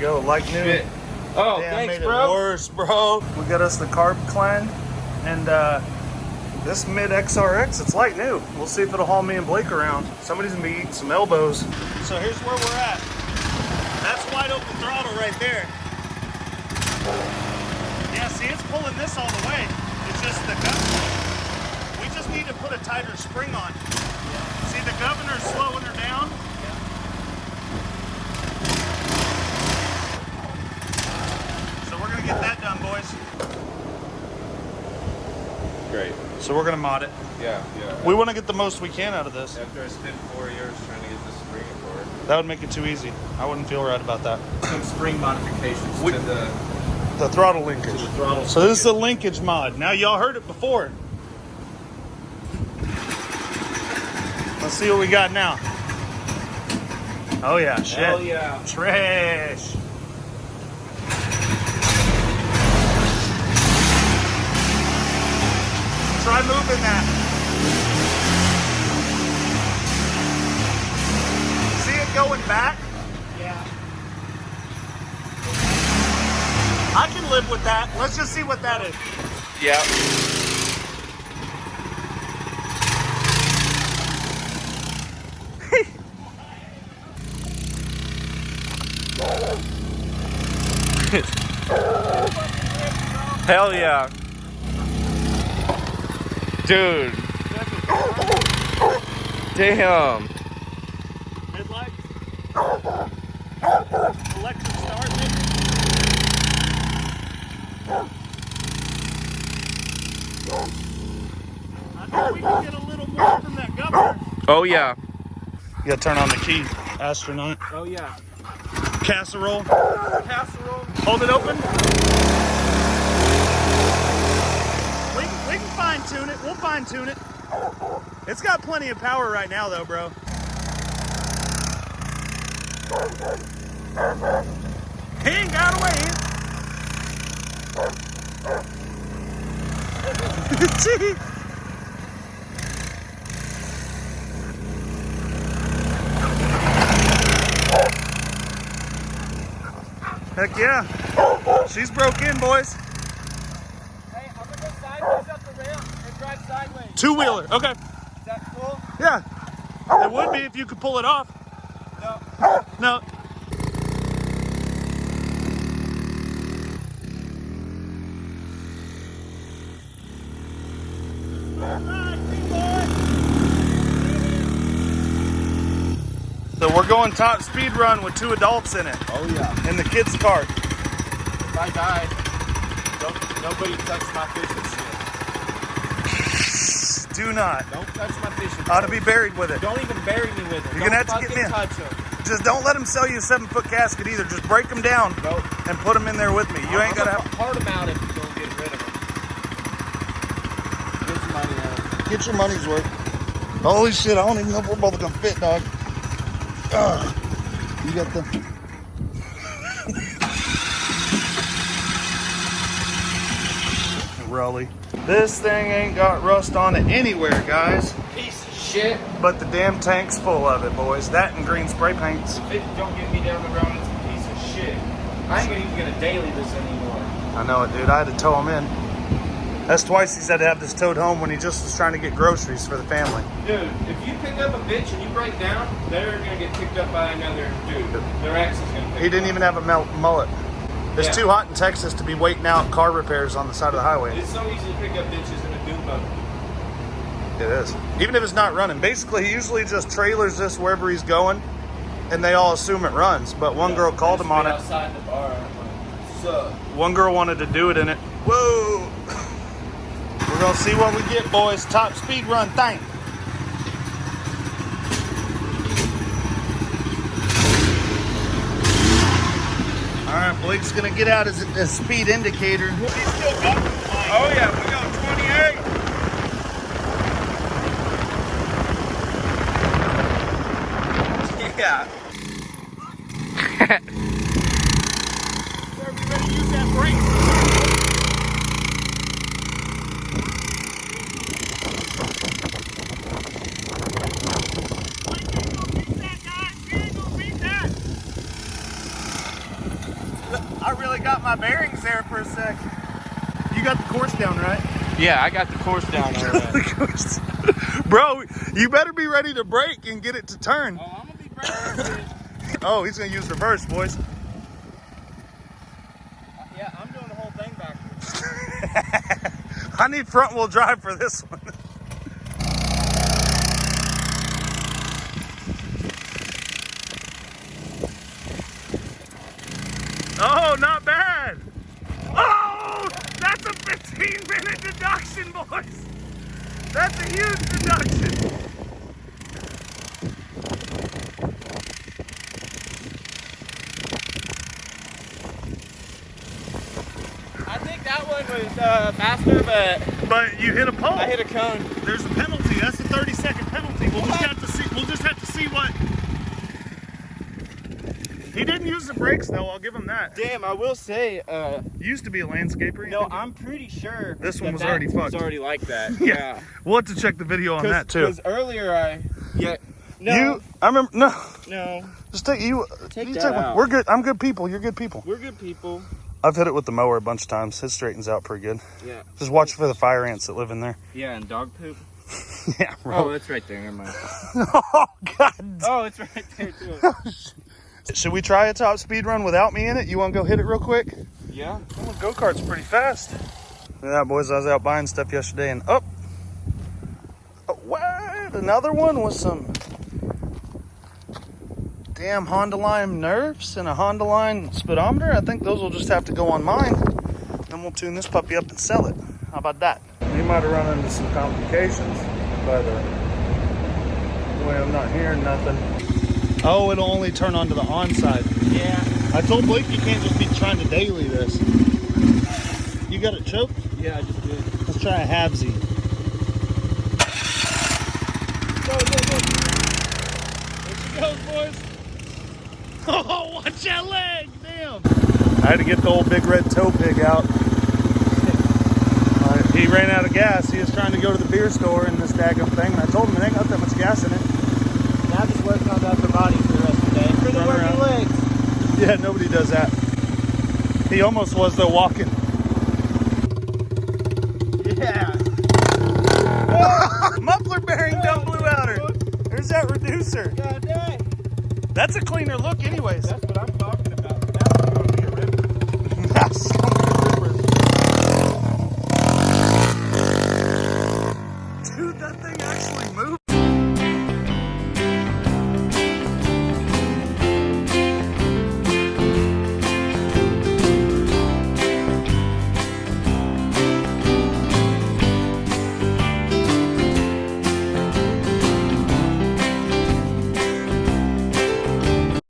we go, like new. Shit. Oh, Damn, thanks, made bro. it worse, bro. We got us the carb climb, and this Mid XRX, it's like new. We'll see if it'll haul me and Blake around. Somebody's gonna be eating some elbows. So here's where we're at. That's wide open throttle right there. Yeah, see, it's pulling this all the way. It's just the governor. We just need to put a tighter spring on. See, the governor's slowing her down. So we're gonna get that done, boys. Great. So we're gonna mod it. Yeah. We want to get the most we can out of this. After I spent 4 years trying to get this spring for it. That would make it too easy. I wouldn't feel right about that. Some spring modifications to The throttle linkage. the throttle. So this is a linkage mod. Now y'all heard it before. Let's see what we got now. Oh yeah, shit. Hell yeah. Trash. Try moving that. See it going back? Yeah. I can live with that. Let's just see what that is. Yeah. Hell yeah. Dude. Damn. Headlights. Electric start. I think we can get a little more from that governor. Oh yeah. You gotta turn on the key. Astronaut. Oh yeah. Casserole. Casserole. Hold it open. We can fine tune it. We'll fine tune it. It's got plenty of power right now though, bro. He ain't got away. Gee. Heck yeah. She's broke in, boys. Hey, I'm gonna go sideways up the ramp and drive sideways. Two-wheeler. Okay. Is that cool? Yeah. It would be if you could pull it off. No. No. So we're going top speed run with 2 adults in it. Oh yeah. In the kids' car. If I die, nobody touch my fishing shit. Do not. Don't touch my fishing. Ought to be buried with it. Don't even bury me with it. You're gonna have to get me touch them. Just don't let them sell you a 7-foot casket either. Just break them down Nope. and put them in there with me. You ain't gotta have. Part them out if you don't get rid of them. Get your money out. Get your money's worth. Holy shit! I don't even know if we're both gonna fit, dog. You got the. Raleigh. This thing ain't got rust on it anywhere, guys. Piece of shit. But the damn tank's full of it, boys. That and green spray paints. If it don't get me down the road, it's a piece of shit. I ain't even gonna daily this anymore. I know it, dude. I had to tow him in. That's twice he's had to have this towed home when he just was trying to get groceries for the family. Dude, if you pick up a bitch and you break down, they're gonna get picked up by another dude. Their ex is gonna pick He didn't them even up. have a mullet. It's Yeah. too hot in Texas to be waiting out car repairs on the side of the highway. It's so easy to pick up bitches in a dune buggy. It is. Even if it's not running. Basically, he usually just trailers this wherever he's going, and they all assume it runs. But one girl called him on it. Outside the bar. So One girl wanted to do it in it. Whoa! We're gonna see what we get, boys. Top speed run thing. All right, Blake's gonna get out his speed indicator. He's still got the line. oh yeah, we got 28. Yeah. Sir, we better use that brake. got my bearings there for a sec. You got the course down, right? Yeah, I got the course down already. Bro, you better be ready to brake and get it to turn. Oh, I'm gonna be braking. Oh, he's gonna use reverse, boys. Yeah, I'm doing the whole thing backwards. I need front wheel drive for this one. Oh, not bad. Oh, that's a 15-minute deduction, boys. That's a huge deduction. I think that one was faster, But you hit a pole. I hit a cone. There's a penalty. That's a 30-second penalty. We'll just have to see. We'll just have to see what. He didn't use the brakes though. I'll give him that. Damn, I will say, Used to be a landscaper. no, I'm pretty sure This one that was already fucked. was already like that. Yeah. We'll have to check the video on that too. Because earlier I, no, You, I remember. No, no, just take you. Take you that take one. out. We're good. I'm good people. You're good people. we're good people. I've hit it with the mower a bunch of times. It straightens out pretty good. Yeah, Just watch for the fire ants that live in there. yeah, and dog poop. Yeah, Oh, bro. it's right there. Never mind. Oh, God. Oh, it's right there too. Should we try a top speed run without me in it? You want to go hit it real quick? Yeah. Oh, go-kart's pretty fast. Look at that, boys. I was out buying stuff yesterday and up. Oh, what? Another one with some damn Honda Line nerfs and a Honda Line speedometer. I think those will just have to go on mine. Then we'll tune this puppy up and sell it. How about that? We might have run into some complications, but I'm not hearing nothing. Oh, it'll only turn on to the on side. Yeah. I told Blake you can't just be trying to daily this. You got it choked? Yeah, I just did. Let's try a halvesy. Go, go, go. There she goes, boys. Oh, watch that leg! Damn! I had to get the old big red tow pig out. He ran out of gas. He was trying to go to the beer store in this daggum thing, and I told him it ain't got that much gas in it. Now just working on the upper body for the rest of the day. For the Run working around. legs. Yeah, nobody does that. He almost was, though, walking. Yeah. Muffler bearing done blew out her. There's that reducer. God dang. That's a cleaner look anyways. That's what I'm